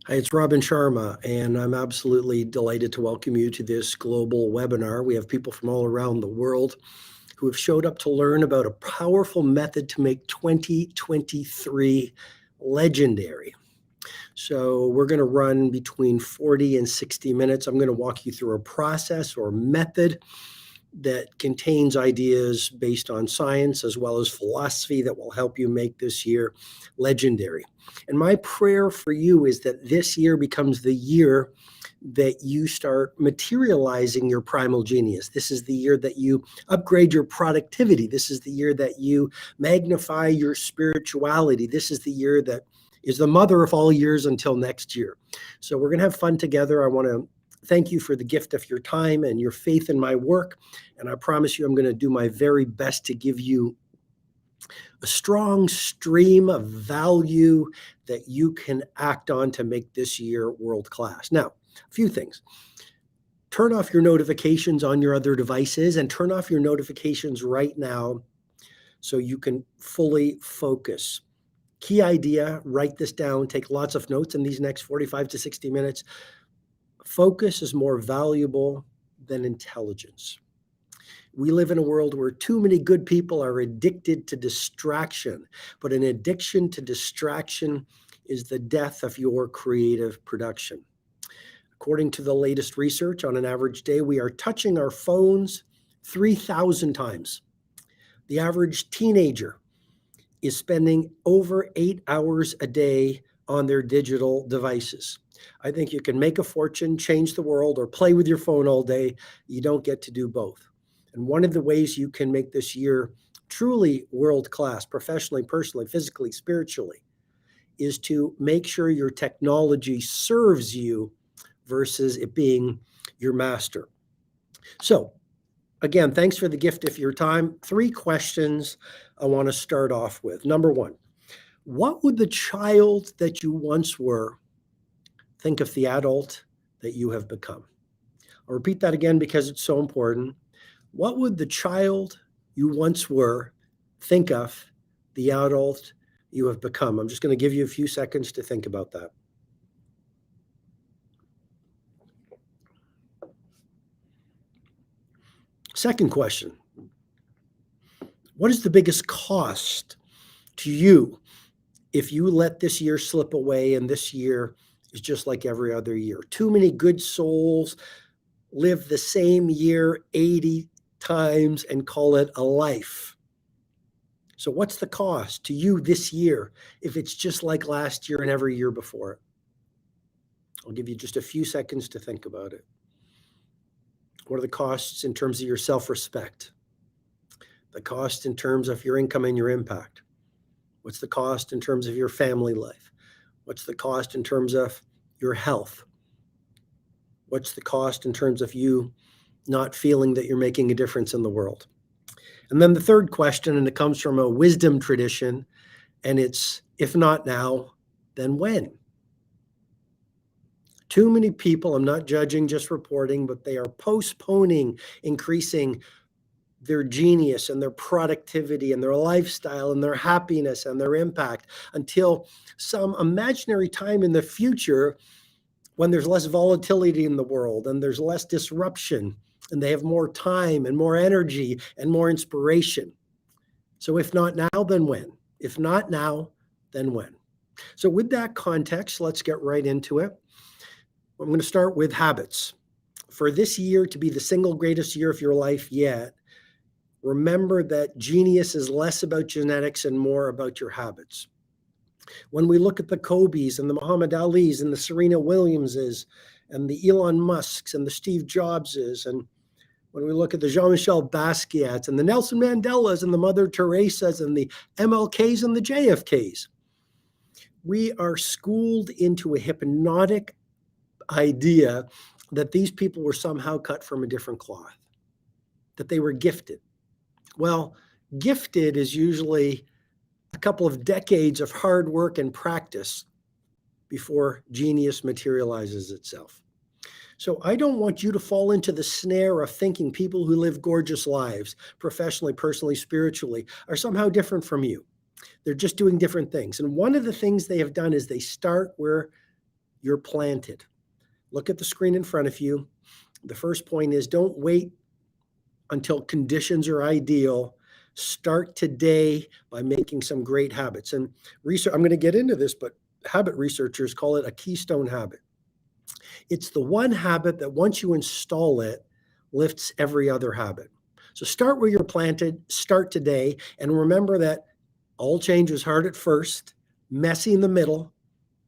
Hi, it's Robin Sharma, and I'm absolutely delighted to welcome you to this global webinar. We have people from all around the world who have showed up to learn about a powerful method to make 2023 legendary. So we're going to run between 40 and 60 minutes. I'm going to walk you through a process or method that contains ideas based on science as well as philosophy that will help you make this year legendary. And my prayer for you is that this year becomes the year that you start materializing your primal genius. This is the year that you upgrade your productivity. This is the year that you magnify your spirituality. This is the year that is the mother of all years until next year. So we're going to have fun together. I want to thank you for the gift of your time and your faith in my work. And I promise you, I'm going to do my very best to give you a strong stream of value that you can act on to make this year world-class. Now, a few things. Turn off your notifications on your other devices and turn off your notifications right now so you can fully focus. Key idea, write this down, take lots of notes in these next 45 to 60 minutes. Focus is more valuable than intelligence. We live in a world where too many good people are addicted to distraction, but an addiction to distraction is the death of your creative production. According to the latest research, on an average day, we are touching our phones 3,000 times. The average teenager is spending over 8 hours a day on their digital devices. I think you can make a fortune, change the world, or play with your phone all day. You don't get to do both. And one of the ways you can make this year truly world-class, professionally, personally, physically, spiritually, is to make sure your technology serves you versus it being your master. So, again, thanks for the gift of your time. 3 questions I want to start off with. Number 1, what would the child that you once were think of the adult that you have become? I'll repeat that again because it's so important. What would the child you once were think of the adult you have become? I'm just going to give you a few seconds to think about that. Second question, what is the biggest cost to you if you let this year slip away and this year is just like every other year? Too many good souls live the same year 80 times and call it a life. So what's the cost to you this year if it's just like last year and every year before it? I'll give you just a few seconds to think about it. What are the costs in terms of your self-respect? The cost in terms of your income and your impact? What's the cost in terms of your family life? What's the cost in terms of your health? What's the cost in terms of you not feeling that you're making a difference in the world? And then the third question, and it comes from a wisdom tradition, and it's, if not now, then when? Too many people, I'm not judging, just reporting, but they are postponing increasing their genius and their productivity and their lifestyle and their happiness and their impact until some imaginary time in the future when there's less volatility in the world and there's less disruption and they have more time and more energy and more inspiration. So if not now, then when? If not now, then when? So with that context, let's get right into it. I'm going to start with habits. For this year to be the single greatest year of your life yet, remember that genius is less about genetics and more about your habits. When we look at the Kobes and the Muhammad Alis and the Serena Williamses and the Elon Musks and the Steve Jobses, and when we look at the Jean-Michel Basquiats and the Nelson Mandelas and the Mother Teresas and the MLKs and the JFKs, we are schooled into a hypnotic idea that these people were somehow cut from a different cloth, that they were gifted. Well, gifted is usually a couple of decades of hard work and practice before genius materializes itself. So I don't want you to fall into the snare of thinking people who live gorgeous lives, professionally, personally, spiritually, are somehow different from you. They're just doing different things. And one of the things they have done is they start where you're planted. Look at the screen in front of you. The first point is don't wait until conditions are ideal. Start today by making some great habits. And research, I'm going to get into this, but habit researchers call it a keystone habit. It's the one habit that once you install it, lifts every other habit. So start where you're planted, start today, and remember that all change is hard at first, messy in the middle,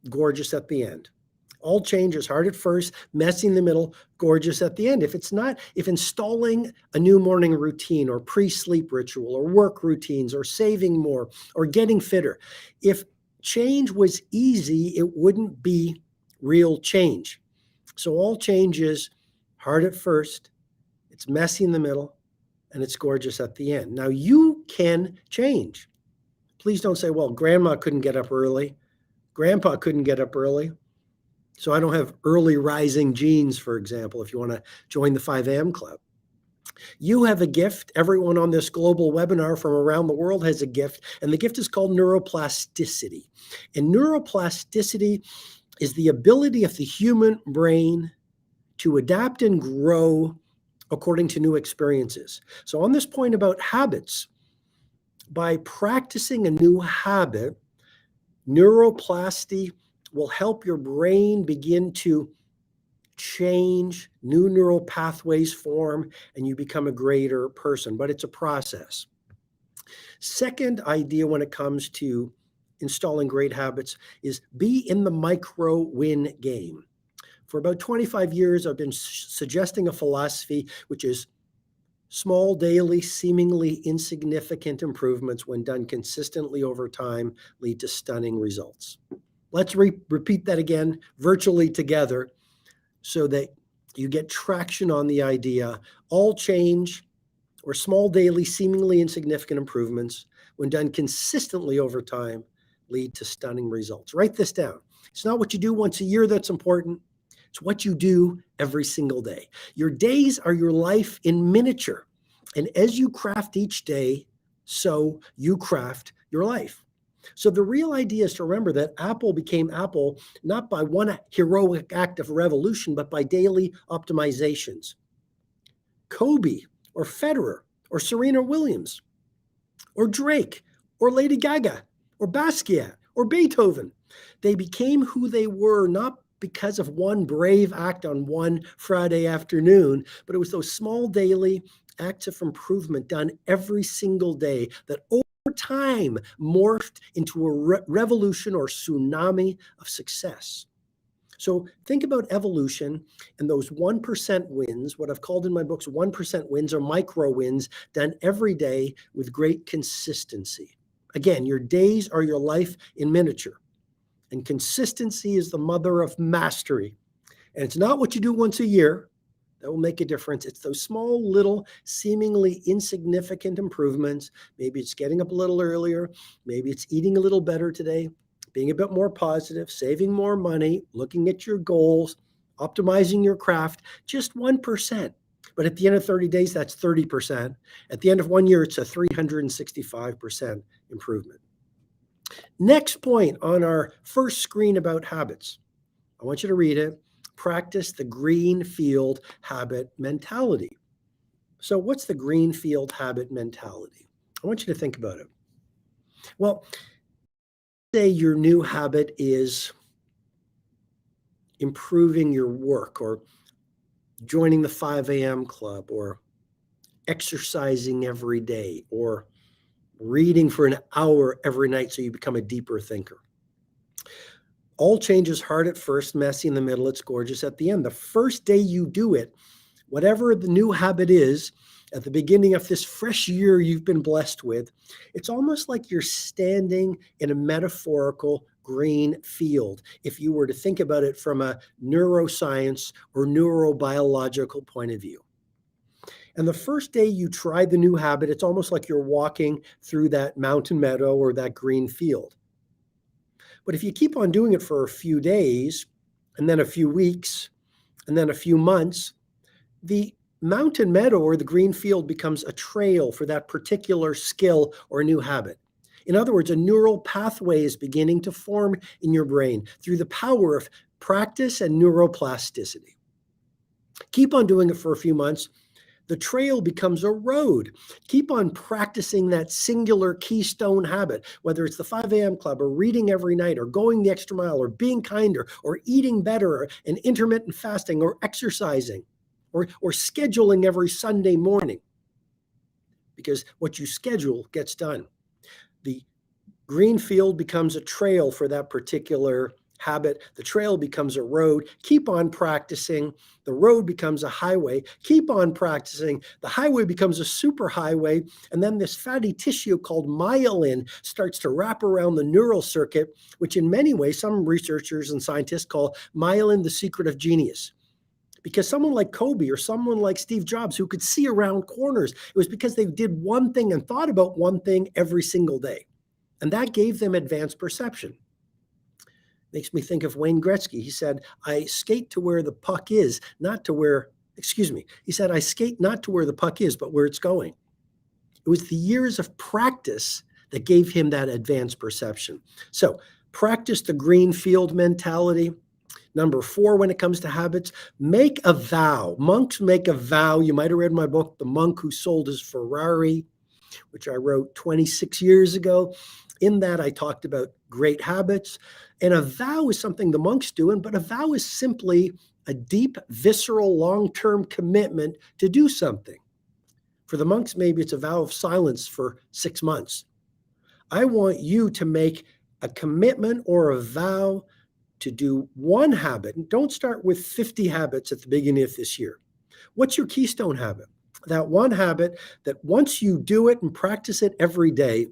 gorgeous at the end. All change is hard at first, messy in the middle, gorgeous at the end. If installing a new morning routine or pre-sleep ritual or work routines or saving more or getting fitter, if change was easy, it wouldn't be real change. So all change is hard at first, it's messy in the middle, and it's gorgeous at the end. Now you can change. Please don't say, well, grandma couldn't get up early. Grandpa couldn't get up early. So I don't have early rising genes, for example, if you want to join the 5 a.m. club. You have a gift. Everyone on this global webinar from around the world has a gift, and the gift is called neuroplasticity. And neuroplasticity is the ability of the human brain to adapt and grow according to new experiences. So on this point about habits, by practicing a new habit, neuroplasticity will help your brain begin to change, new neural pathways form, and you become a greater person. But it's a process. Second idea when it comes to installing great habits is be in the micro win game. For about 25 years, I've been suggesting a philosophy which is small, daily, seemingly insignificant improvements when done consistently over time lead to stunning results. Let's repeat that again virtually together so that you get traction on the idea. All change or small, daily, seemingly insignificant improvements when done consistently over time lead to stunning results. Write this down. It's not what you do once a year that's important. It's what you do every single day. Your days are your life in miniature. And as you craft each day, so you craft your life. So the real idea is to remember that Apple became Apple not by one heroic act of revolution, but by daily optimizations. Kobe or Federer or Serena Williams or Drake or Lady Gaga or Basquiat or Beethoven, they became who they were not because of one brave act on one Friday afternoon, but it was those small daily acts of improvement done every single day that over time morphed into a revolution or tsunami of success. So think about evolution and those 1% wins, what I've called in my books 1% wins or micro wins done every day with great consistency. Again, your days are your life in miniature. And consistency is the mother of mastery. And it's not what you do once a year that will make a difference. It's those small, little, seemingly insignificant improvements. Maybe it's getting up a little earlier. Maybe it's eating a little better today, being a bit more positive, saving more money, looking at your goals, optimizing your craft, just 1%. But at the end of 30 days, that's 30%. At the end of 1 year, it's a 365% improvement. Next point on our first screen about habits. I want you to read it. Practice the greenfield habit mentality. So what's the greenfield habit mentality? I want you to think about it. Well, say your new habit is improving your work or joining the 5 a.m. club or exercising every day or reading for an hour every night so you become a deeper thinker. All change is hard at first, messy in the middle, it's gorgeous at the end. The first day you do it, whatever the new habit is, at the beginning of this fresh year you've been blessed with, it's almost like you're standing in a metaphorical green field, if you were to think about it from a neuroscience or neurobiological point of view. And the first day you try the new habit, it's almost like you're walking through that mountain meadow or that green field. But if you keep on doing it for a few days, and then a few weeks, and then a few months, the mountain meadow or the green field becomes a trail for that particular skill or new habit. In other words, a neural pathway is beginning to form in your brain through the power of practice and neuroplasticity. Keep on doing it for a few months. The trail becomes a road. Keep on practicing that singular keystone habit, whether it's the 5 a.m. club or reading every night or going the extra mile or being kinder or eating better and intermittent fasting or exercising or scheduling every Sunday morning. Because what you schedule gets done. The green field becomes a trail for that particular habit. The trail becomes a road. Keep on practicing. The road becomes a highway. Keep on practicing. The highway becomes a super highway. And then this fatty tissue called myelin starts to wrap around the neural circuit, which in many ways, some researchers and scientists call myelin the secret of genius. Because someone like Kobe or someone like Steve Jobs who could see around corners, it was because they did one thing and thought about one thing every single day. And that gave them advanced perception. Makes me think of Wayne Gretzky. He said, I skate to where the puck is, not to where, he said, I skate not to where the puck is, but where it's going. It was the years of practice that gave him that advanced perception. So practice the green field mentality. Number 4, when it comes to habits, make a vow. Monks make a vow. You might have read my book, The Monk Who Sold His Ferrari, which I wrote 26 years ago. In that, I talked about great habits. And a vow is something the monks do, but a vow is simply a deep, visceral, long-term commitment to do something. For the monks, maybe it's a vow of silence for 6 months. I want you to make a commitment or a vow to do one habit. And don't start with 50 habits at the beginning of this year. What's your keystone habit? That one habit that once you do it and practice it every day,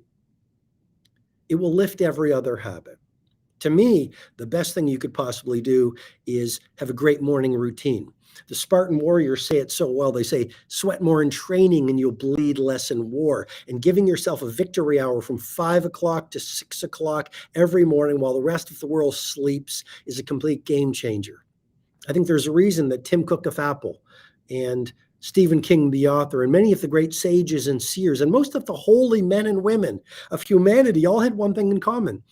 it will lift every other habit. To me, the best thing you could possibly do is have a great morning routine. The Spartan warriors say it so well. They say, sweat more in training and you'll bleed less in war. And giving yourself a victory hour from 5 o'clock to 6 o'clock every morning while the rest of the world sleeps is a complete game changer. I think there's a reason that Tim Cook of Apple and Stephen King, the author, and many of the great sages and seers, and most of the holy men and women of humanity all had one thing in common.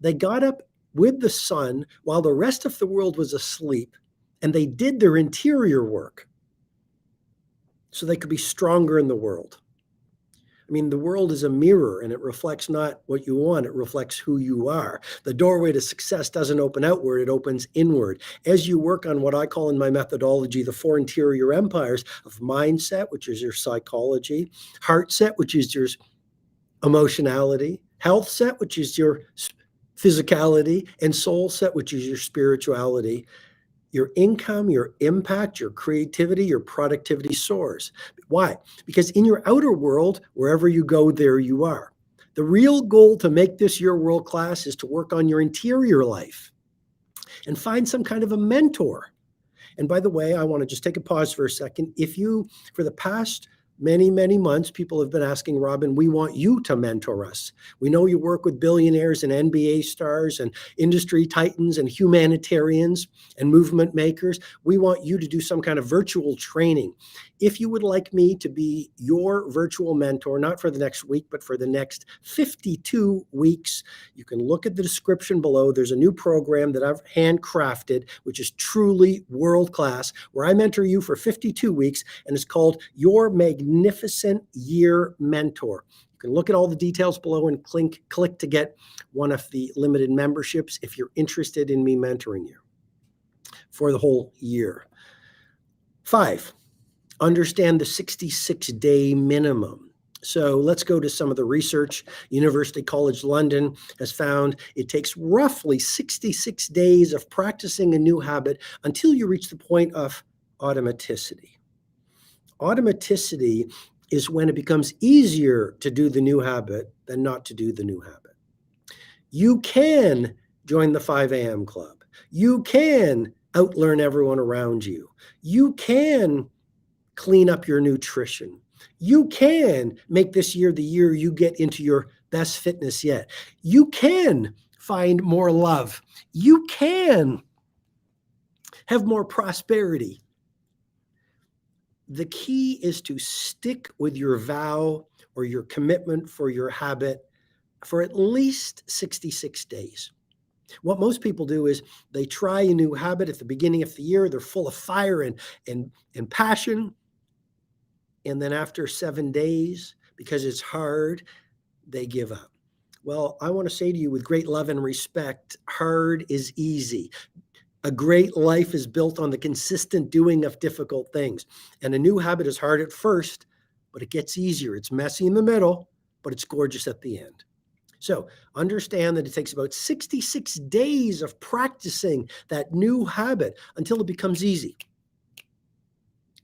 They got up with the sun while the rest of the world was asleep, and they did their interior work so they could be stronger in the world. I mean, the world is a mirror, and it reflects not what you want, it reflects who you are. The doorway to success doesn't open outward, it opens inward. As you work on what I call in my methodology, the 4 interior empires of mindset, which is your psychology, heart set, which is your emotionality, health set, which is your physicality, and soul set, which is your spirituality, your income, your impact, your creativity, your productivity soars. Why? Because in your outer world, wherever you go, there you are. The real goal to make this your world class is to work on your interior life and find some kind of a mentor. And by the way, I want to just take a pause for a second. If you, for the past many, many months, people have been asking, Robin, we want you to mentor us. We know you work with billionaires and NBA stars and industry titans and humanitarians and movement makers. We want you to do some kind of virtual training. If you would like me to be your virtual mentor, not for the next week, but for the next 52 weeks, you can look at the description below. There's a new program that I've handcrafted, which is truly world-class, where I mentor you for 52 weeks, and it's called Your Magnificent Year Mentor. You can look at all the details below and click to get one of the limited memberships if you're interested in me mentoring you for the whole year. 5, understand the 66-day minimum. So let's go to some of the research. University College London has found it takes roughly 66 days of practicing a new habit until you reach the point of automaticity. Automaticity is when it becomes easier to do the new habit than not to do the new habit. You can join the 5 a.m. club. You can outlearn everyone around you. You can clean up your nutrition. You can make this year the year you get into your best fitness yet. You can find more love. You can have more prosperity. The key is to stick with your vow or your commitment for your habit for at least 66 days. What most people do is they try a new habit at the beginning of the year. They're full of fire and passion. And then after 7 days, because it's hard, they give up. Well, I want to say to you with great love and respect, hard is easy. A great life is built on the consistent doing of difficult things. And a new habit is hard at first, but it gets easier. It's messy in the middle, but it's gorgeous at the end. So understand that it takes about 66 days of practicing that new habit until it becomes easy.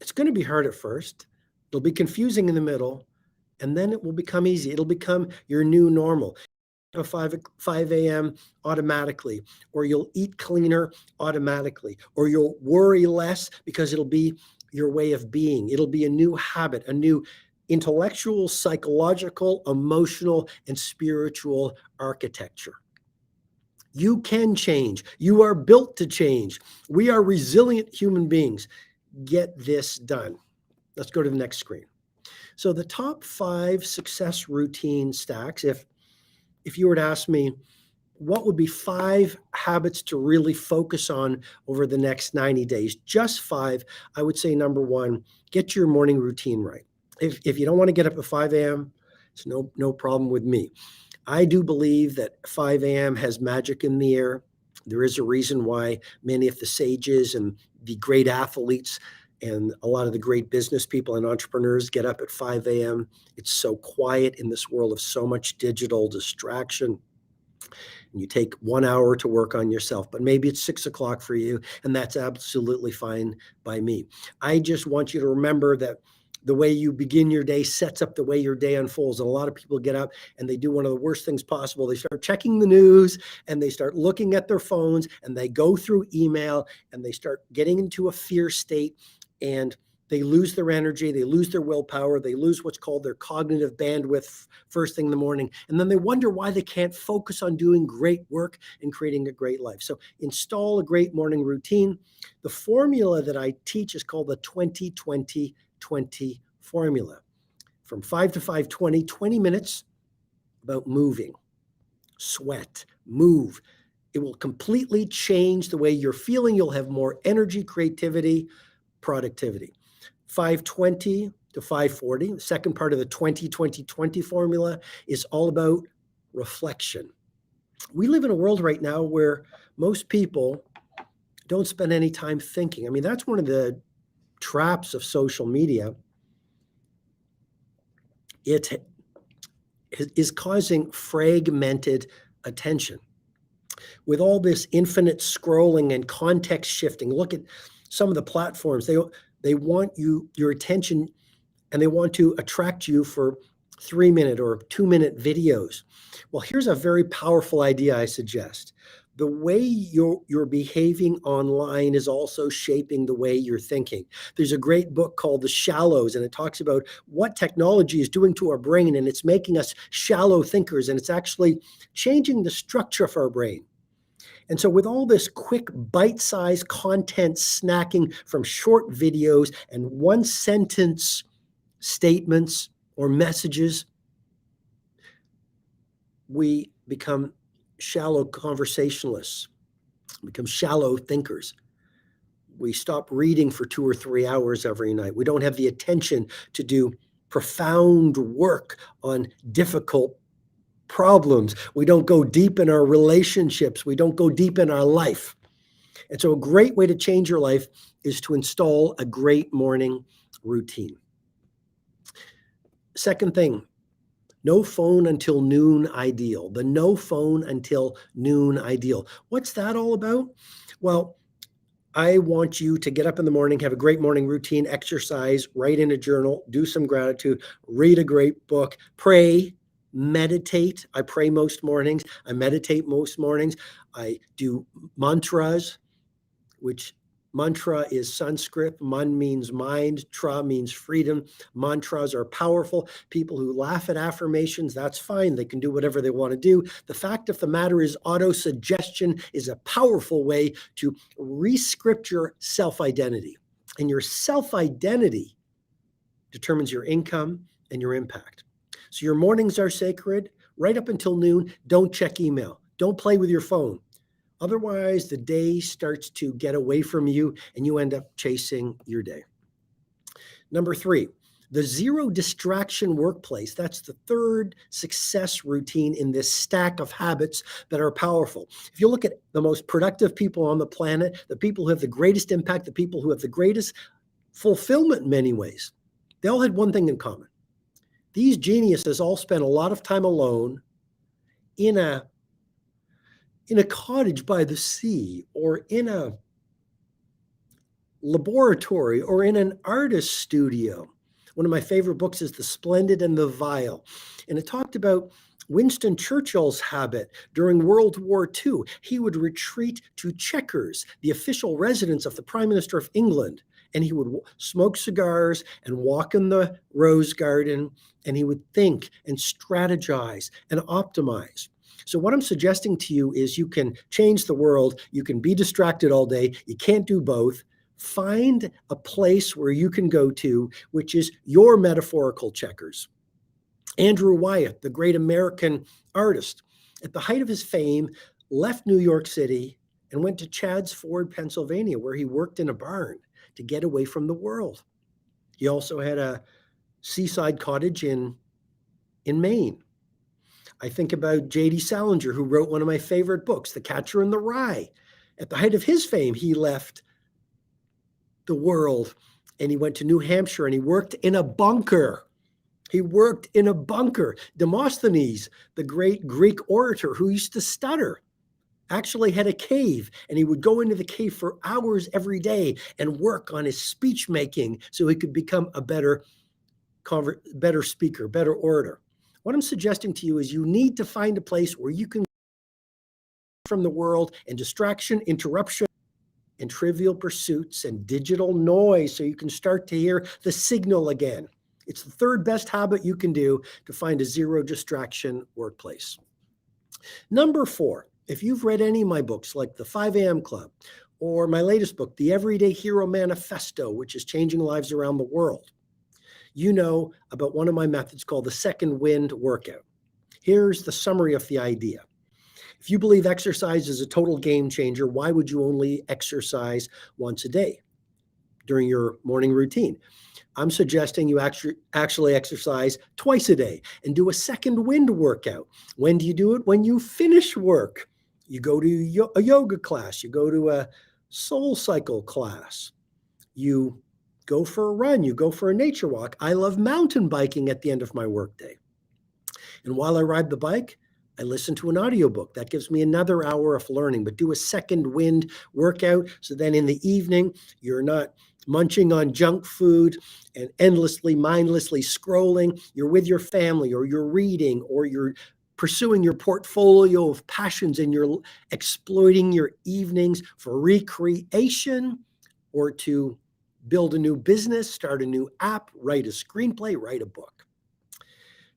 It's going to be hard at first. It'll be confusing in the middle, and then it will become easy. It'll become your new normal. 5 a.m. automatically, or you'll eat cleaner automatically, or you'll worry less because it'll be your way of being. It'll be a new habit, a new intellectual, psychological, emotional, and spiritual architecture. You can change. You are built to change. We are resilient human beings. Get this done. Let's go to the next screen. So the top 5 success routine stacks, if you were to ask me, what would be 5 habits to really focus on over the next 90 days? Just 5, I would say number 1, get your morning routine right. If you don't want to get up at 5 a.m., it's no problem with me. I do believe that 5 a.m. has magic in the air. There is a reason why many of the sages and the great athletes and a lot of the great business people and entrepreneurs get up at 5 a.m. It's so quiet in this world of so much digital distraction. And you take 1 hour to work on yourself, but maybe it's 6 o'clock for you, and that's absolutely fine by me. I just want you to remember that the way you begin your day sets up the way your day unfolds. And a lot of people get up and they do one of the worst things possible. They start checking the news and they start looking at their phones and they go through email and they start getting into a fear state, and they lose their energy, they lose their willpower, they lose what's called their cognitive bandwidth first thing in the morning. And then they wonder why they can't focus on doing great work and creating a great life. So install a great morning routine. The formula that I teach is called the 20-20-20 formula. From 5 to 5:20, 20 minutes about moving, sweat, move. It will completely change the way you're feeling. You'll have more energy, creativity, productivity. 5:20 to 5:40, the second part of the 20-20-20 formula, is all about reflection. We live in a world right now where most people don't spend any time thinking. I mean, that's one of the traps of social media. It is causing fragmented attention. With all this infinite scrolling and context shifting, look at some of the platforms. They want your attention, and they want to attract you for 3-minute or 2-minute videos. Well, here's a very powerful idea I suggest. The way you're behaving online is also shaping the way you're thinking. There's a great book called The Shallows, and it talks about what technology is doing to our brain, and it's making us shallow thinkers, and it's actually changing the structure of our brain. And so with all this quick bite-sized content snacking from short videos and one-sentence statements or messages, we become shallow conversationalists, become shallow thinkers. We stop reading for 2 or 3 hours every night. We don't have the attention to do profound work on difficult problems. We don't go deep in our relationships. We don't go deep in our life. And so a great way to change your life is to install a great morning routine. Second thing, no phone until noon ideal. The no phone until noon ideal. What's that all about? Well, I want you to get up in the morning, have a great morning routine, exercise, write in a journal, do some gratitude, read a great book, pray, meditate. I pray most mornings. I meditate most mornings. I do mantras, which mantra is Sanskrit. Man means mind. Tra means freedom. Mantras are powerful. People who laugh at affirmations, that's fine. They can do whatever they want to do. The fact of the matter is auto-suggestion is a powerful way to re-script your self-identity. And your self-identity determines your income and your impact. So your mornings are sacred. Right up until noon, don't check email. Don't play with your phone. Otherwise, the day starts to get away from you and you end up chasing your day. Number 3, the zero distraction workplace. That's the third success routine in this stack of habits that are powerful. If you look at the most productive people on the planet, the people who have the greatest impact, the people who have the greatest fulfillment in many ways, they all had one thing in common. These geniuses all spent a lot of time alone in a cottage by the sea, or in a laboratory, or in an artist studio. One of my favorite books is The Splendid and the Vile. And it talked about Winston Churchill's habit during World War II. He would retreat to Chequers, the official residence of the Prime Minister of England. And he would smoke cigars and walk in the rose garden. And he would think and strategize and optimize. So what I'm suggesting to you is you can change the world. You can be distracted all day. You can't do both. Find a place where you can go to, which is your metaphorical Chequers. Andrew Wyeth, the great American artist, at the height of his fame, left New York City and went to Chadds Ford, Pennsylvania, where he worked in a barn to get away from the world. He also had a seaside cottage in Maine. I think about J.D. Salinger, who wrote one of my favorite books, The Catcher in the Rye. At the height of his fame, he left the world and he went to New Hampshire and he worked in a bunker. He worked in a bunker. Demosthenes, the great Greek orator who used to stutter, actually had a cave, and he would go into the cave for hours every day and work on his speech making so he could become a better speaker, better orator. What I'm suggesting to you is you need to find a place where you can from the world and distraction, interruption, and trivial pursuits and digital noise so you can start to hear the signal again. It's the third best habit you can do to find a zero distraction workplace. Number 4, if you've read any of my books like The 5 a.m. Club or my latest book, The Everyday Hero Manifesto, which is changing lives around the world, you know about one of my methods called the second wind workout. Here's the summary of the idea. If you believe exercise is a total game changer, why would you only exercise once a day during your morning routine? I'm suggesting you actually exercise twice a day and do a second wind workout. When do you do it? When you finish work. You go to a yoga class, you go to a soul cycle class, you go for a run, you go for a nature walk. I love mountain biking at the end of my workday. And while I ride the bike, I listen to an audiobook. That gives me another hour of learning, but do a second wind workout. So then in the evening, you're not munching on junk food and endlessly, mindlessly scrolling. You're with your family, or you're reading, or you're pursuing your portfolio of passions, and you're exploiting your evenings for recreation or to build a new business, start a new app, write a screenplay, write a book.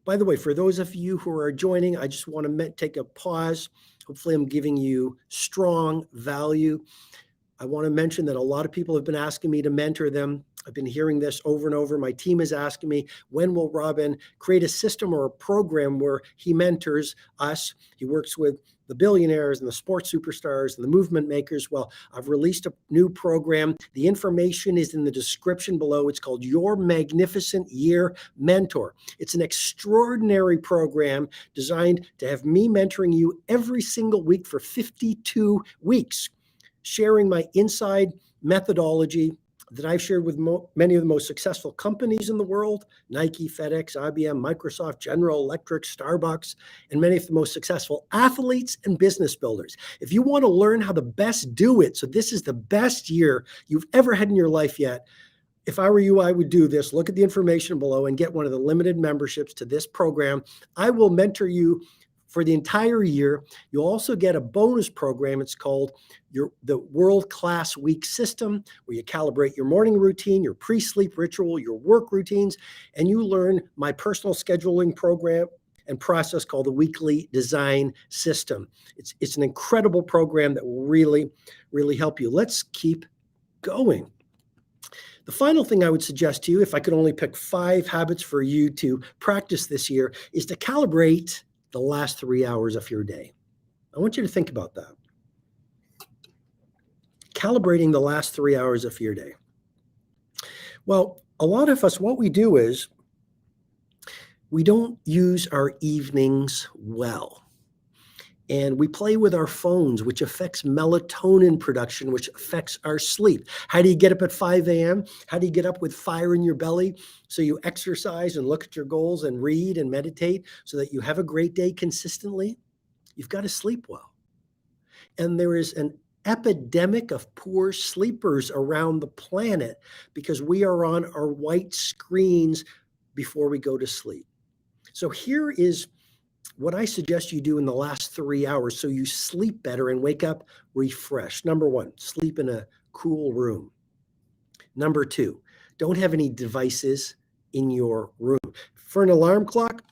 By the way, for those of you who are joining, I just want to take a pause. Hopefully I'm giving you strong value. I want to mention that a lot of people have been asking me to mentor them. I've been hearing this over and over. My team is asking me, when will Robin create a system or a program where he mentors us? He works with the billionaires and the sports superstars and the movement makers. Well, I've released a new program. The information is in the description below. It's called Your Magnificent Year Mentor. It's an extraordinary program designed to have me mentoring you every single week for 52 weeks, sharing my inside methodology that I've shared with many of the most successful companies in the world: Nike, FedEx, IBM, Microsoft, General Electric, Starbucks, and many of the most successful athletes and business builders. If you want to learn how the best do it, so this is the best year you've ever had in your life yet, if I were you, I would do this. Look at the information below and get one of the limited memberships to this program. I will mentor you for the entire year. You'll also get a bonus program. It's called the World Class Week System, where you calibrate your morning routine, your pre-sleep ritual, your work routines, and you learn my personal scheduling program and process called the Weekly Design System. It's an incredible program that will really, really help you. Let's keep going. The final thing I would suggest to you, if I could only pick 5 habits for you to practice this year, is to calibrate the last 3 hours of your day. I want you to think about that. calibrating the last 3 hours of your day. Well, a lot of us, what we do is we don't use our evenings well. And we play with our phones, which affects melatonin production, which affects our sleep. How do you get up at 5 a.m.? How do you get up with fire in your belly? So you exercise and look at your goals and read and meditate so that you have a great day consistently? You've got to sleep well. And there is an epidemic of poor sleepers around the planet because we are on our white screens before we go to sleep. So here is what I suggest you do in the last 3 hours so you sleep better and wake up refreshed. Number one, sleep in a cool room. Number two, don't have any devices in your room. For an alarm clock,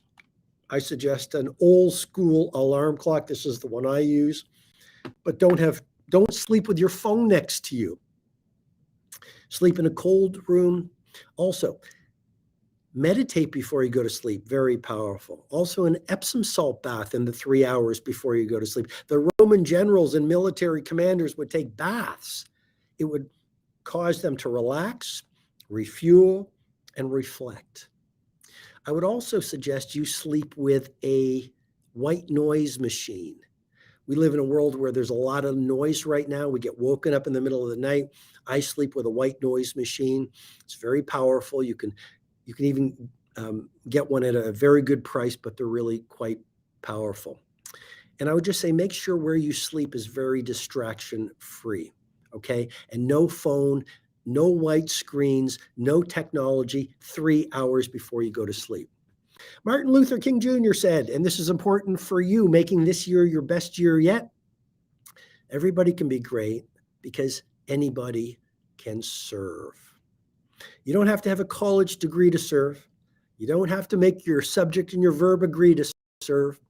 I suggest an old school alarm clock. This is the one I use. But don't sleep with your phone next to you. Sleep in a cold room. Also, meditate before you go to sleep, very powerful. Also, an Epsom salt bath in the 3 hours before you go to sleep. The Roman generals and military commanders would take baths. It would cause them to relax, refuel, and reflect. I would also suggest you sleep with a white noise machine. We live in a world where there's a lot of noise right now. We get woken up in the middle of the night. I sleep with a white noise machine. It's very powerful. You can even get one at a very good price, but they're really quite powerful. And I would just say, make sure where you sleep is very distraction free, okay? And no phone, no white screens, no technology 3 hours before you go to sleep. Martin Luther King Jr. said, and this is important for you, making this year your best year yet, everybody can be great because anybody can serve. You don't have to have a college degree to serve. You don't have to make your subject and your verb agree to serve.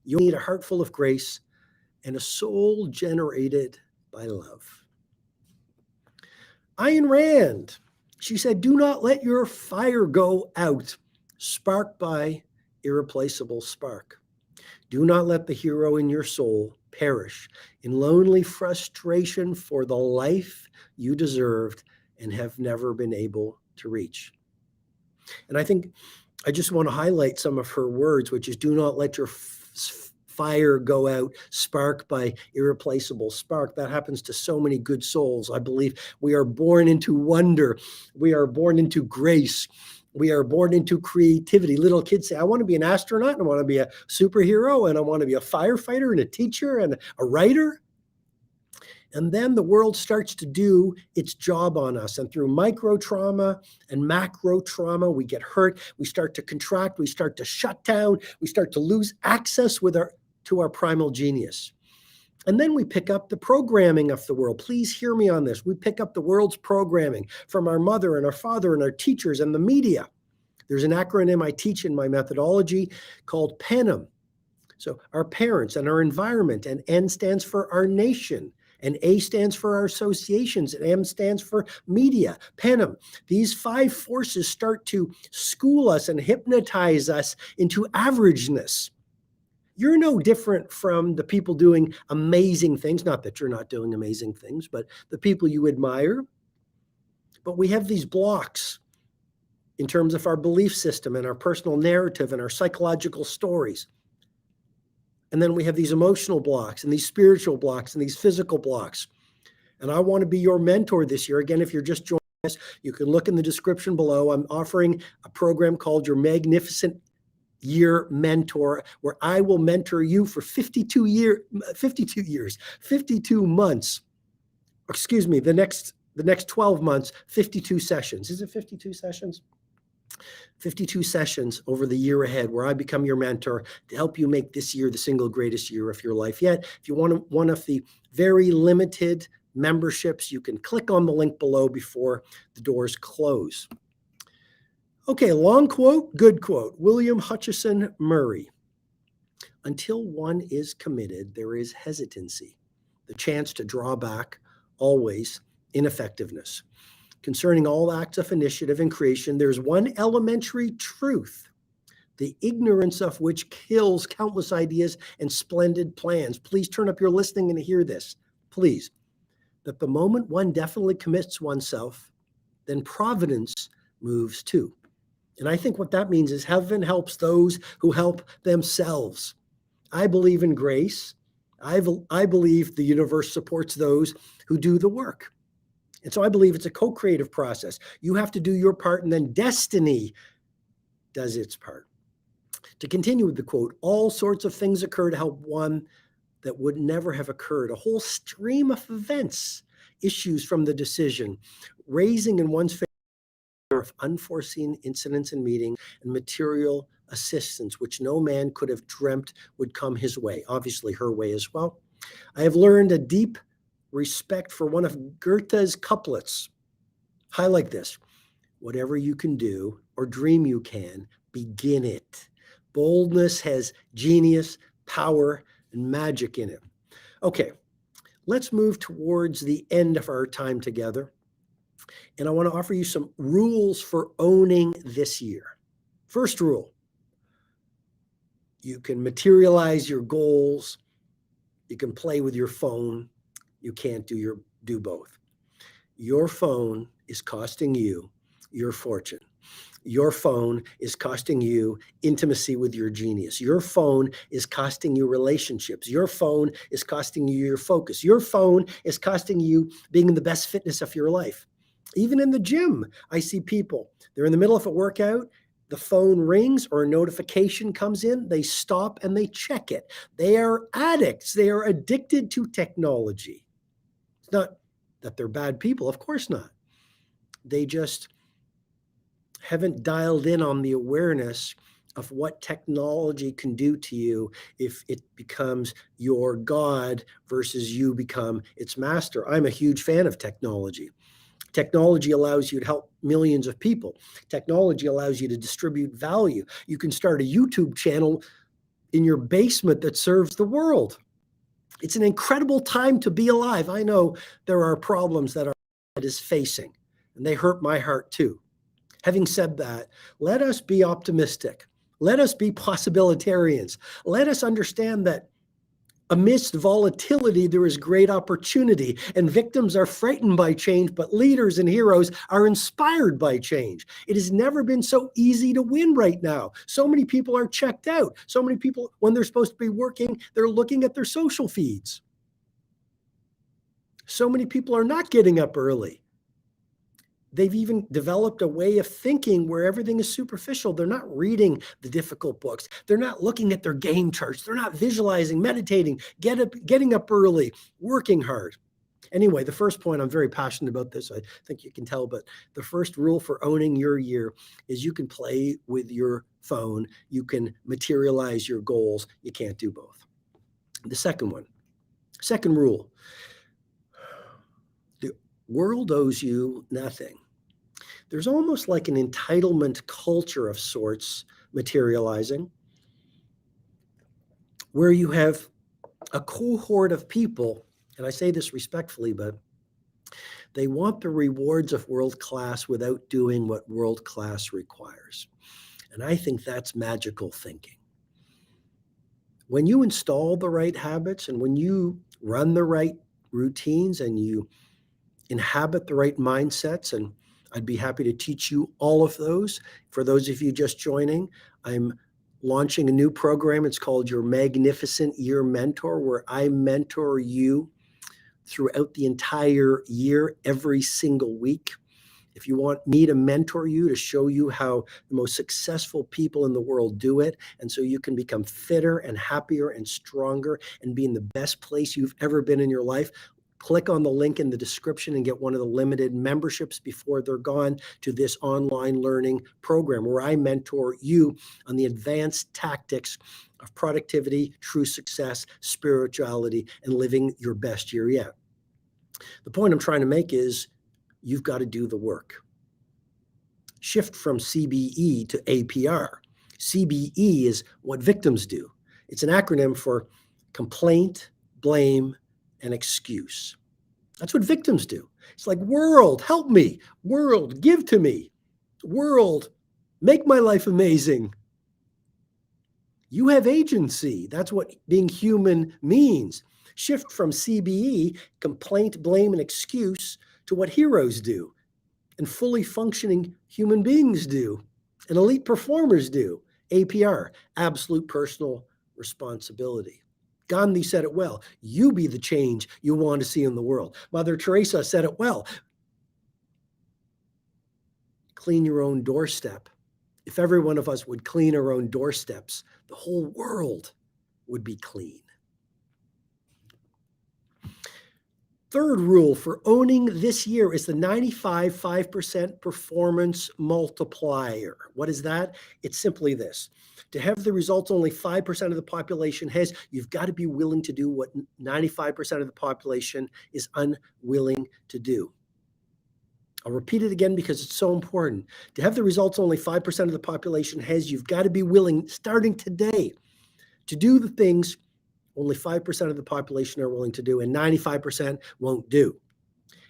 You need a heart full of grace and a soul generated by love. Ayn Rand, she said, do not let your fire go out, sparked by irreplaceable spark. Do not let the hero in your soul perish in lonely frustration for the life you deserved and have never been able to reach. And I think I just want to highlight some of her words, which is do not let your fire go out, sparked by irreplaceable spark. That happens to so many good souls. I believe we are born into wonder. We are born into grace. We are born into creativity. Little kids say, I want to be an astronaut, and I want to be a superhero, and I want to be a firefighter and a teacher and a writer. And then the world starts to do its job on us. And through micro trauma and macro trauma, we get hurt. We start to contract. We start to shut down. We start to lose access to our primal genius. And then we pick up the programming of the world. Please hear me on this. We pick up the world's programming from our mother and our father and our teachers and the media. There's an acronym I teach in my methodology called PENM. So our parents and our environment, and N stands for our nation. And A stands for our associations, and M stands for media, PENM. These 5 forces start to school us and hypnotize us into averageness. You're no different from the people doing amazing things. Not that you're not doing amazing things, but the people you admire. But we have these blocks in terms of our belief system and our personal narrative and our psychological stories. And then we have these emotional blocks and these spiritual blocks and these physical blocks. And I want to be your mentor this year. Again, if you're just joining us, you can look in the description below. I'm offering a program called Your Magnificent Year Mentor, where I will mentor you for 52 months. Excuse me, the next 12 months, 52 sessions. Is it 52 sessions? 52 sessions over the year ahead, where I become your mentor to help you make this year the single greatest year of your life yet. If you want one of the very limited memberships, you can click on the link below before the doors close. Okay, long quote, good quote. William Hutchison Murray. Until one is committed, there is hesitancy, the chance to draw back, always ineffectiveness. Concerning all acts of initiative and creation, there's one elementary truth, the ignorance of which kills countless ideas and splendid plans. Please turn up your listening and hear this, please. that the moment one definitely commits oneself, then providence moves too. And I think what that means is heaven helps those who help themselves. I believe in grace. I believe the universe supports those who do the work. And so I believe it's a co-creative process. You have to do your part, and then destiny does its part. To continue with the quote, all sorts of things occur to help one that would never have occurred. A whole stream of events issues from the decision, raising in one's favor of unforeseen incidents and meetings and material assistance, which no man could have dreamt would come his way, obviously her way as well. I have learned a deep respect for one of Goethe's couplets. Highlight this. Whatever you can do or dream you can, begin it. Boldness has genius, power, and magic in it. Okay, let's move towards the end of our time together. And I want to offer you some rules for owning this year. First rule, you can materialize your goals. You can play with your phone. You can't do both. Your phone is costing you your fortune. Your phone is costing you intimacy with your genius. Your phone is costing you relationships. Your phone is costing you your focus. Your phone is costing you being in the best fitness of your life. Even in the gym, I see people, they're in the middle of a workout, the phone rings or a notification comes in, they stop and they check it. They are addicts. They are addicted to technology. It's not that they're bad people, of course not. They just haven't dialed in on the awareness of what technology can do to you if it becomes your God versus you become its master. I'm a huge fan of technology. Technology allows you to help millions of people. Technology allows you to distribute value. You can start a YouTube channel in your basement that serves the world. It's an incredible time to be alive. I know there are problems that our planet is facing, and they hurt my heart too. Having said that, let us be optimistic. Let us be possibilitarians. Let us understand that amidst volatility, there is great opportunity, and victims are frightened by change, but leaders and heroes are inspired by change. It has never been so easy to win right now. So many people are checked out. So many people, when they're supposed to be working, they're looking at their social feeds. So many people are not getting up early. They've even developed a way of thinking where everything is superficial. They're not reading the difficult books. They're not looking at their game charts. They're not visualizing, meditating, getting up early, working hard. Anyway, the first point, I'm very passionate about this. I think you can tell, but the first rule for owning your year is you can play with your phone. You can materialize your goals. You can't do both. The second rule, the world owes you nothing. There's almost like an entitlement culture of sorts materializing, where you have a cohort of people, and I say this respectfully, but they want the rewards of world class without doing what world class requires. And I think that's magical thinking. When you install the right habits and when you run the right routines and you inhabit the right mindsets, and I'd be happy to teach you all of those. For those of you just joining, I'm launching a new program. It's called Your Magnificent Year Mentor, where I mentor you throughout the entire year, every single week. If you want me to mentor you, to show you how the most successful people in the world do it, and so you can become fitter and happier and stronger and be in the best place you've ever been in your life, click on the link in the description and get one of the limited memberships before they're gone to this online learning program where I mentor you on the advanced tactics of productivity, true success, spirituality, and living your best year yet. The point I'm trying to make is you've got to do the work. Shift from CBE to APR. CBE is what victims do. It's an acronym for complaint, blame, and excuse. That's what victims do. It's like, world, help me. World, give to me. World, make my life amazing. You have agency. That's what being human means. Shift from CBE, complaint, blame, and excuse, to what heroes do, and fully functioning human beings do, and elite performers do. APR, absolute personal responsibility. Gandhi said it well. You be the change you want to see in the world. Mother Teresa said it well. Clean your own doorstep. If every one of us would clean our own doorsteps, the whole world would be clean. Third rule for owning this year is the 95.5% performance multiplier. What is that? It's simply this. To have the results only 5% of the population has, you've got to be willing to do what 95% of the population is unwilling to do. I'll repeat it again because it's so important. To have the results only 5% of the population has, you've got to be willing, starting today, to do the things only 5% of the population are willing to do, and 95% won't do.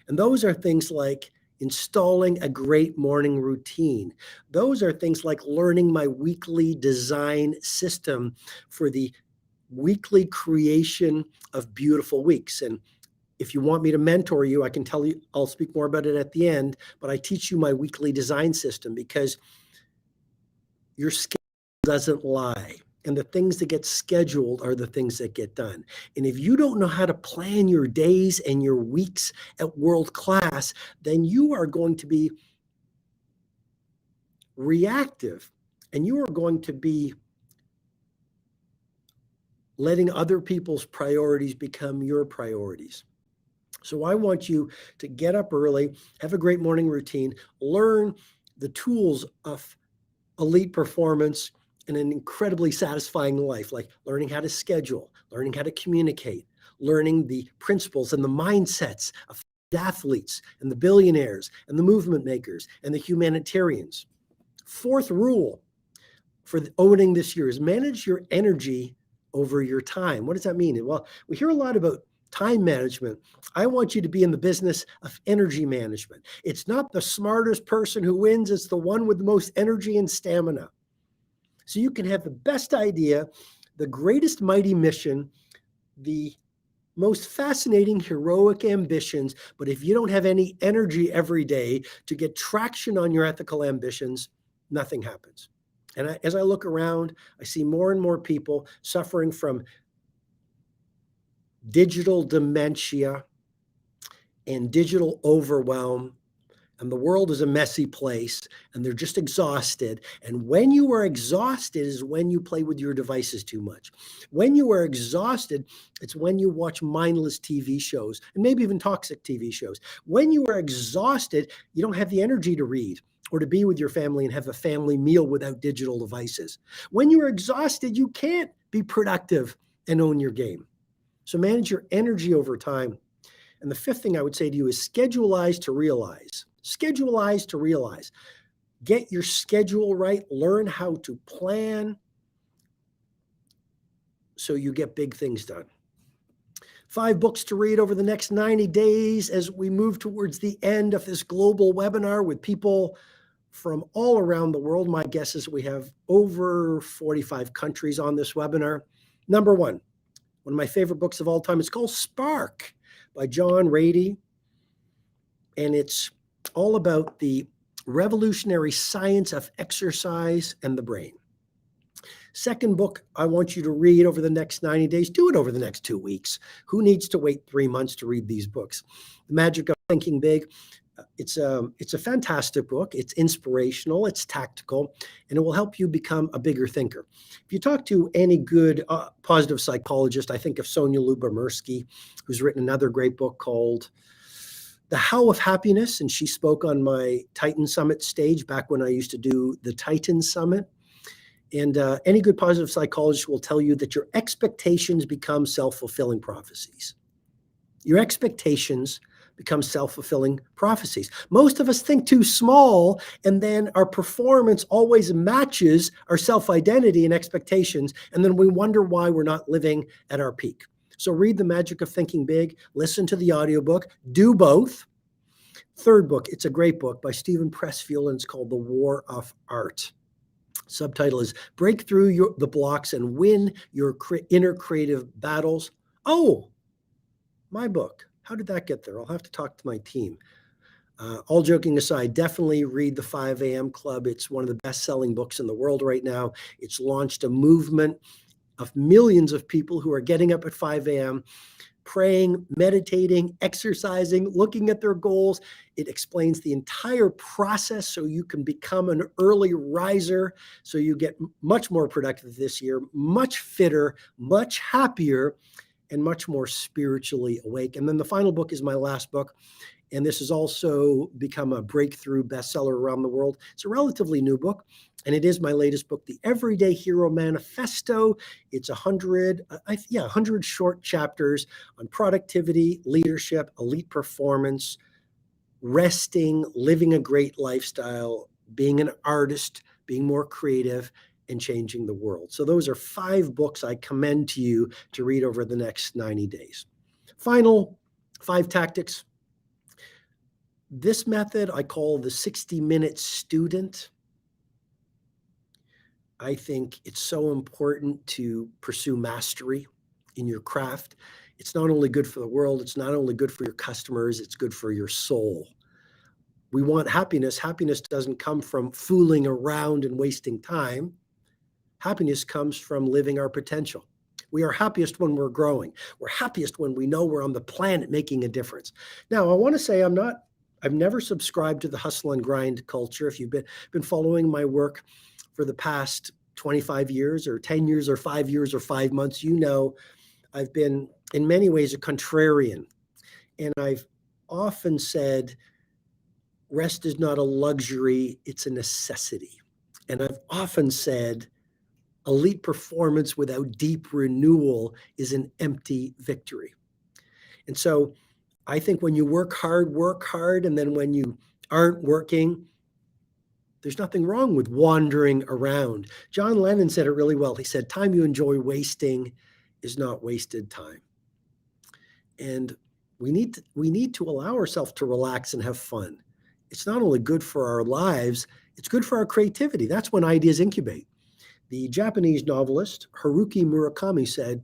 And those are things like installing a great morning routine. Those are things like learning my weekly design system for the weekly creation of beautiful weeks. And if you want me to mentor you, I can tell you, I'll speak more about it at the end, but I teach you my weekly design system because your schedule doesn't lie. And the things that get scheduled are the things that get done. And if you don't know how to plan your days and your weeks at world class, then you are going to be reactive, and you are going to be letting other people's priorities become your priorities. So I want you to get up early, have a great morning routine, learn the tools of elite performance and an incredibly satisfying life, like learning how to schedule, learning how to communicate, learning the principles and the mindsets of athletes and the billionaires and the movement makers and the humanitarians. Fourth rule for owning this year is manage your energy over your time. What does that mean? Well, we hear a lot about time management. I want you to be in the business of energy management. It's not the smartest person who wins, it's the one with the most energy and stamina. So you can have the best idea, the greatest mighty mission, the most fascinating heroic ambitions, but if you don't have any energy every day to get traction on your ethical ambitions, nothing happens. And as I look around, I see more and more people suffering from digital dementia and digital overwhelm, and the world is a messy place, and they're just exhausted. And when you are exhausted is when you play with your devices too much. When you are exhausted, it's when you watch mindless TV shows and maybe even toxic TV shows. When you are exhausted, you don't have the energy to read or to be with your family and have a family meal without digital devices. When you are exhausted, you can't be productive and own your game. So manage your energy over time. And the fifth thing I would say to you is scheduleize to realize. Scheduleize to realize. Get your schedule right. Learn how to plan so you get big things done. 5 books to read over the next 90 days as we move towards the end of this global webinar with people from all around the world. My guess is we have over 45 countries on this webinar. Number one of my favorite books of all time, it's called Spark by John Rady. And it's all about the revolutionary science of exercise and the brain. Second book I want you to read over the next 90 days. Do it over the next 2 weeks. Who needs to wait 3 months to read these books? The Magic of Thinking Big. It's a fantastic book. It's inspirational. It's tactical, and it will help you become a bigger thinker. If you talk to any good positive psychologist, I think of Sonia Lyubomirsky, who's written another great book called The How of Happiness, and she spoke on my Titan Summit stage back when I used to do the Titan Summit. And any good positive psychologist will tell you that your expectations become self-fulfilling prophecies. Your expectations become self-fulfilling prophecies. Most of us think too small, and then our performance always matches our self-identity and expectations, and then we wonder why we're not living at our peak. So read The Magic of Thinking Big, listen to the audiobook, do both. Third book, it's a great book by Stephen Pressfield, and it's called The War of Art. Subtitle is Break Through the Blocks and Win Your Inner Creative Battles. Oh, My book, how did that get there? I'll have to talk to my team. All joking aside, definitely read the 5 a.m. Club. It's one of the best-selling books in the world right now. It's launched a movement of millions of people who are getting up at 5 a.m., praying, meditating, exercising, looking at their goals. It explains the entire process so you can become an early riser, so you get much more productive this year, much fitter, much happier, and much more spiritually awake. And then the final book is my last book. And this has also become a breakthrough bestseller around the world. It's a relatively new book, and it is my latest book, The Everyday Hero Manifesto. It's 100 short chapters on productivity, leadership, elite performance, resting, living a great lifestyle, being an artist, being more creative, and changing the world. So those are 5 books I commend to you to read over the next 90 days. Final 5 tactics. This method I call the 60-minute student. I think it's so important to pursue mastery in your craft. It's not only good for the world, it's not only good for your customers, it's good for your soul. We want happiness. Happiness doesn't come from fooling around and wasting time. Happiness comes from living our potential. We are happiest when we're growing. We're happiest when we know we're on the planet making a difference. Now, I want to say I've never subscribed to the hustle and grind culture. If you've been following my work for the past 25 years or 10 years or 5 years or 5 months, you know I've been in many ways a contrarian. And I've often said rest is not a luxury, it's a necessity. And I've often said elite performance without deep renewal is an empty victory. And so I think when you work hard, and then when you aren't working, there's nothing wrong with wandering around. John Lennon said it really well. He said, time you enjoy wasting is not wasted time. And we need to allow ourselves to relax and have fun. It's not only good for our lives, it's good for our creativity. That's when ideas incubate. The Japanese novelist Haruki Murakami said,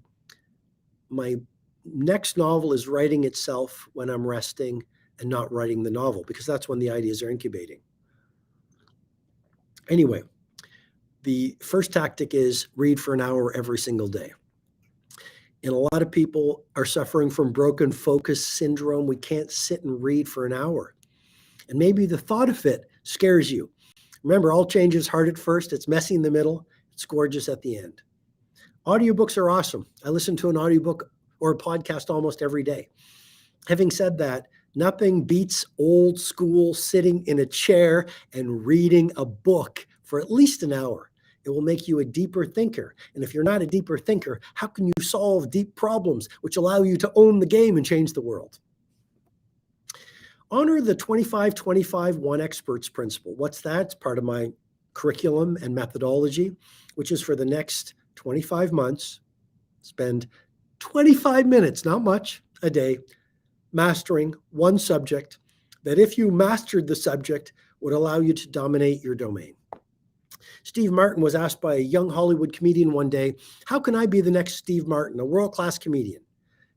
my next novel is writing itself when I'm resting and not writing the novel, because that's when the ideas are incubating. Anyway, the first tactic is read for an hour every single day. And a lot of people are suffering from broken focus syndrome. We can't sit and read for an hour. And maybe the thought of it scares you. Remember, all change is hard at first. It's messy in the middle. It's gorgeous at the end. Audiobooks are awesome. I listen to an audiobook or a podcast almost every day. Having said that, nothing beats old school sitting in a chair and reading a book for at least an hour. It will make you a deeper thinker. And if you're not a deeper thinker, how can you solve deep problems which allow you to own the game and change the world? Honor the 25-25-1 experts principle. What's that? It's part of my curriculum and methodology, which is for the next 25 months, spend 25 minutes, not much, a day, mastering one subject that if you mastered the subject would allow you to dominate your domain. Steve Martin was asked by a young Hollywood comedian one day, how can I be the next Steve Martin, a world-class comedian?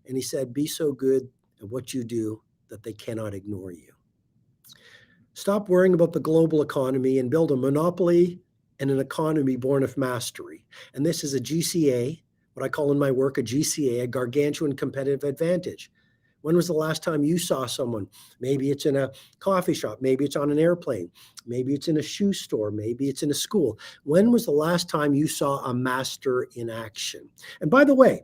And he said, be so good at what you do that they cannot ignore you. Stop worrying about the global economy and build a monopoly and an economy born of mastery. And this is a GCA, what I call in my work a GCA, a gargantuan competitive advantage. When was the last time you saw someone? Maybe it's in a coffee shop, maybe it's on an airplane, maybe it's in a shoe store, maybe it's in a school. When was the last time you saw a master in action? And by the way,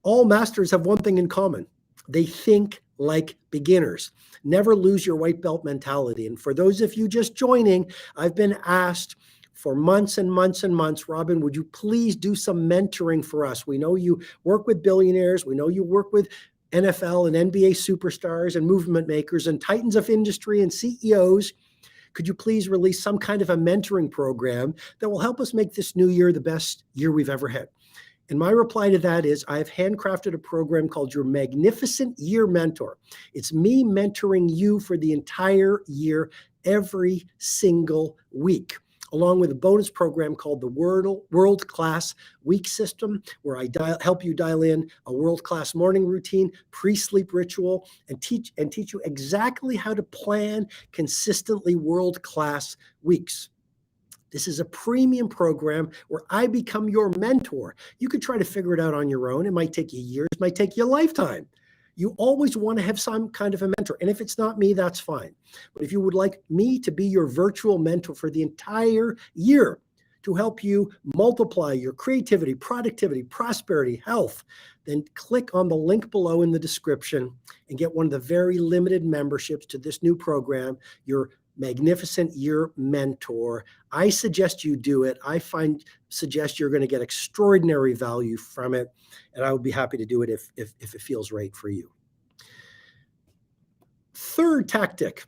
all masters have one thing in common. They think like beginners. Never lose your white belt mentality. And for those of you just joining, I've been asked for months and months and months, Robin, would you please do some mentoring for us? We know you work with billionaires. We know you work with NFL and NBA superstars and movement makers and titans of industry and CEOs. Could you please release some kind of a mentoring program that will help us make this new year the best year we've ever had? And my reply to that is I've handcrafted a program called your Magnificent Year Mentor. It's me mentoring you for the entire year, every single week. along with a bonus program called the World Class Week System, where I help you dial in a world-class morning routine, pre-sleep ritual, and teach you exactly how to plan consistently world-class weeks. This is a premium program where I become your mentor. You could try to figure it out on your own. It might take you years, it might take you a lifetime. You always want to have some kind of a mentor. And if it's not me, that's fine. But if you would like me to be your virtual mentor for the entire year to help you multiply your creativity, productivity, prosperity, health, then click on the link below in the description and get one of the very limited memberships to this new program, your Magnificent Year Mentor. I suggest you do it. Suggest you're going to get extraordinary value from it, and I would be happy to do it if it feels right for you. Third tactic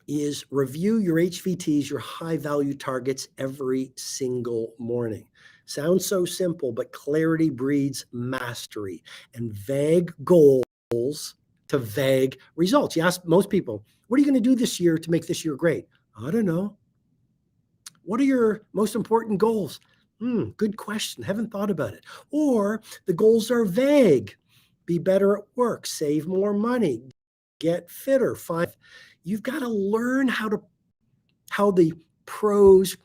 is review your HVTs, your high value targets, every single morning. Sounds so simple, but clarity breeds mastery, and vague goals to vague results. You ask most people, what are you going to do this year to make this year great? I don't know. What are your most important goals? Good question. Haven't thought about it. Or the goals are vague. Be better at work, save more money, get fitter. You've got to learn how the pros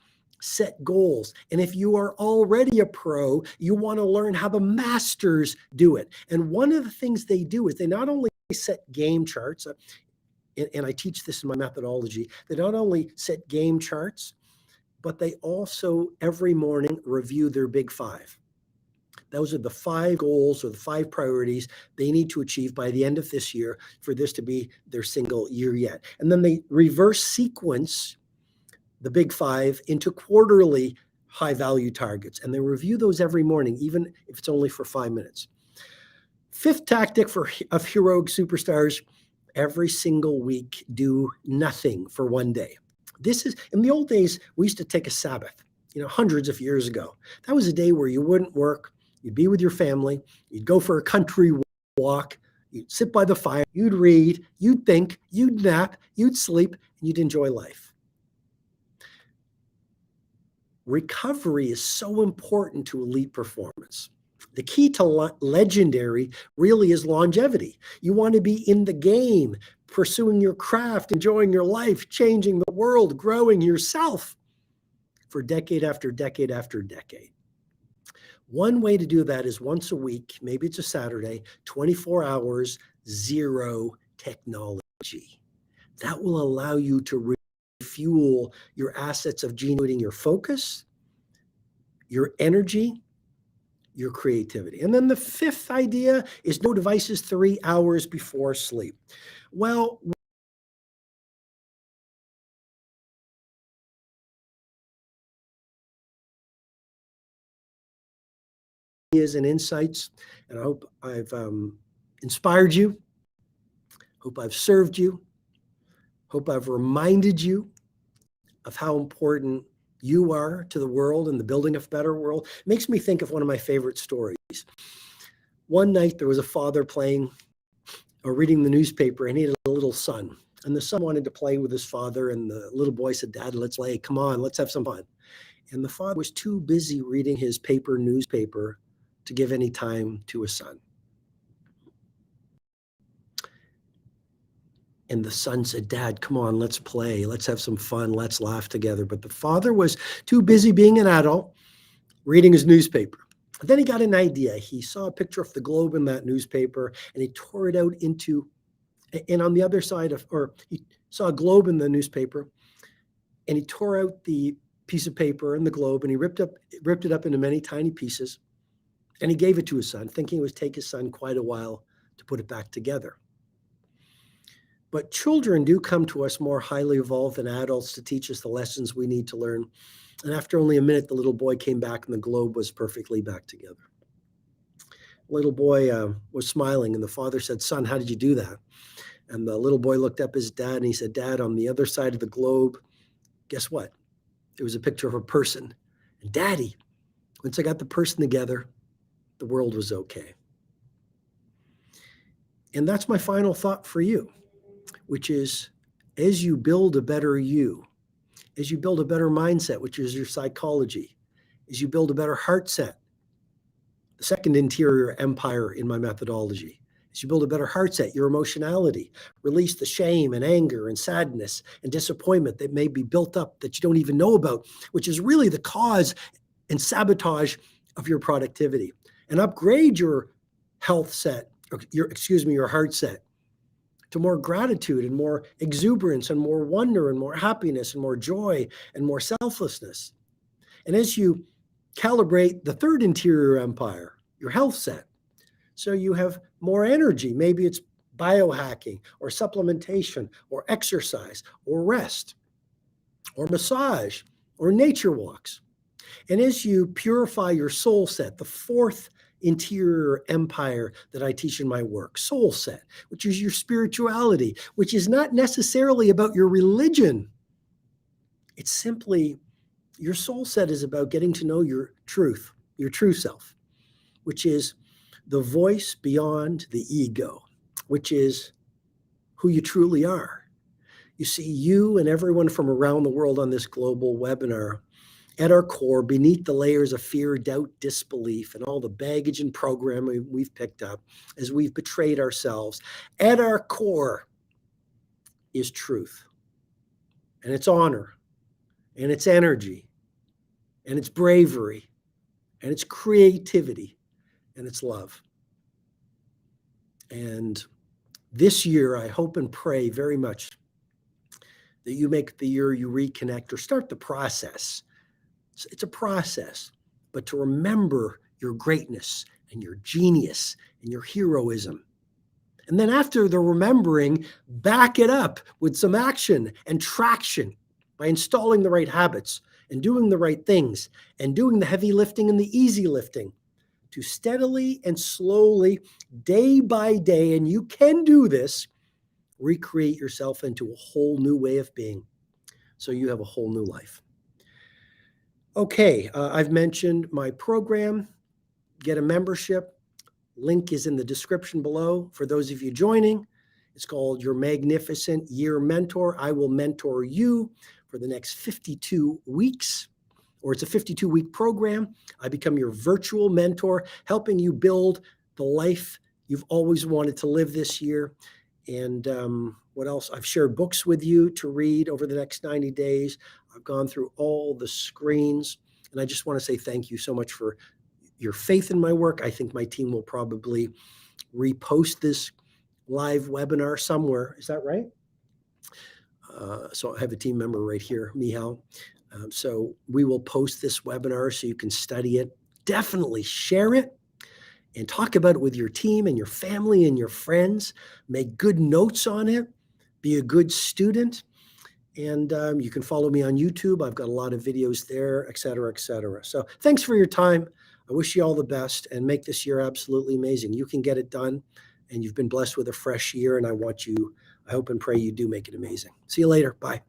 set goals. And if you are already a pro, you want to learn how the masters do it. And one of the things they do is they not only set game charts, and I teach this in my methodology, they not only set game charts, but they also every morning review their big five. Those are the 5 goals or the 5 priorities they need to achieve by the end of this year for this to be their single year yet. And then they reverse sequence the big 5 into quarterly high value targets. And they review those every morning, even if it's only for 5 minutes. Fifth tactic of heroic superstars, every single week, do nothing for one day. This is, in the old days, we used to take a Sabbath, hundreds of years ago. That was a day where you wouldn't work, you'd be with your family, you'd go for a country walk, you'd sit by the fire, you'd read, you'd think, you'd nap, you'd sleep, and you'd enjoy life. Recovery is so important to elite performance. The key to legendary really is longevity. You want to be in the game, pursuing your craft, enjoying your life, changing the world, growing yourself for decade after decade after decade. One way to do that is once a week, maybe it's a Saturday, 24 hours, zero technology. That will allow you to refuel your assets of generating your focus, your energy, your creativity. And then the fifth idea is no devices 3 hours before sleep. Well, ideas and insights, and I hope I've inspired you, hope I've served you, hope I've reminded you of how important you are to the world and the building of a better world. It makes me think of one of my favorite stories. One night there was a father playing or reading the newspaper, and he had a little son. And the son wanted to play with his father, and the little boy said, "Dad, let's play. Come on, let's have some fun." And the father was too busy reading his newspaper to give any time to his son. And the son said, "Dad, come on, let's play. Let's have some fun. Let's laugh together." But the father was too busy being an adult, reading his newspaper. And then he got an idea. He saw a picture of the globe in that newspaper, and he tore it out and on the other side he saw a globe in the newspaper, and he tore out the piece of paper and the globe, and he ripped it up into many tiny pieces, and he gave it to his son, thinking it would take his son quite a while to put it back together. But children do come to us more highly evolved than adults to teach us the lessons we need to learn. And after only a minute, the little boy came back and the globe was perfectly back together. The little boy was smiling, and the father said, "Son, how did you do that?" And the little boy looked up at his dad and he said, "Dad, on the other side of the globe, guess what? There was a picture of a person. And Daddy, once I got the person together, the world was okay." And that's my final thought for you, which is, as you build a better you, as you build a better mindset, which is your psychology, as you build a better heart set, the second interior empire in my methodology. As you build a better heart set, your emotionality, release the shame and anger and sadness and disappointment that may be built up that you don't even know about, which is really the cause and sabotage of your productivity. And upgrade your health set, or your heart set to more gratitude and more exuberance and more wonder and more happiness and more joy and more selflessness. And as you calibrate the third interior empire, your health set, so you have more energy. Maybe it's biohacking or supplementation or exercise or rest or massage or nature walks. And as you purify your soul set, the fourth interior empire that I teach in my work, soul set, which is your spirituality, which is not necessarily about your religion. It's simply your soul set is about getting to know your truth, your true self, which is the voice beyond the ego, which is who you truly are. You see, you and everyone from around the world on this global webinar, at our core, beneath the layers of fear, doubt, disbelief, and all the baggage and programming we've picked up as we've betrayed ourselves, at our core is truth. And it's honor, and it's energy, and it's bravery, and it's creativity, and it's love. And this year, I hope and pray very much that you make the year you reconnect or start the process. It's a process, but to remember your greatness and your genius and your heroism. And then after the remembering, back it up with some action and traction by installing the right habits and doing the right things and doing the heavy lifting and the easy lifting to steadily and slowly, day by day, and you can do this, recreate yourself into a whole new way of being so you have a whole new life. Okay, I've mentioned my program. Get a membership. Link is in the description below for those of you joining. It's called Your Magnificent Year Mentor. I will mentor you for the next 52 weeks, or it's a 52-week program. I become your virtual mentor, helping you build the life you've always wanted to live this year. And what else? I've shared books with you to read over the next 90 days. I've gone through all the screens. And I just want to say thank you so much for your faith in my work. I think my team will probably repost this live webinar somewhere. Is that right? So I have a team member right here, Mihal. So we will post this webinar so you can study it. Definitely share it and talk about it with your team and your family and your friends. Make good notes on it. Be a good student. And you can follow me on YouTube. I've got a lot of videos there, et cetera, et cetera. So thanks for your time. I wish you all the best and make this year absolutely amazing. You can get it done, and you've been blessed with a fresh year, and I hope and pray you do make it amazing. See you later. Bye.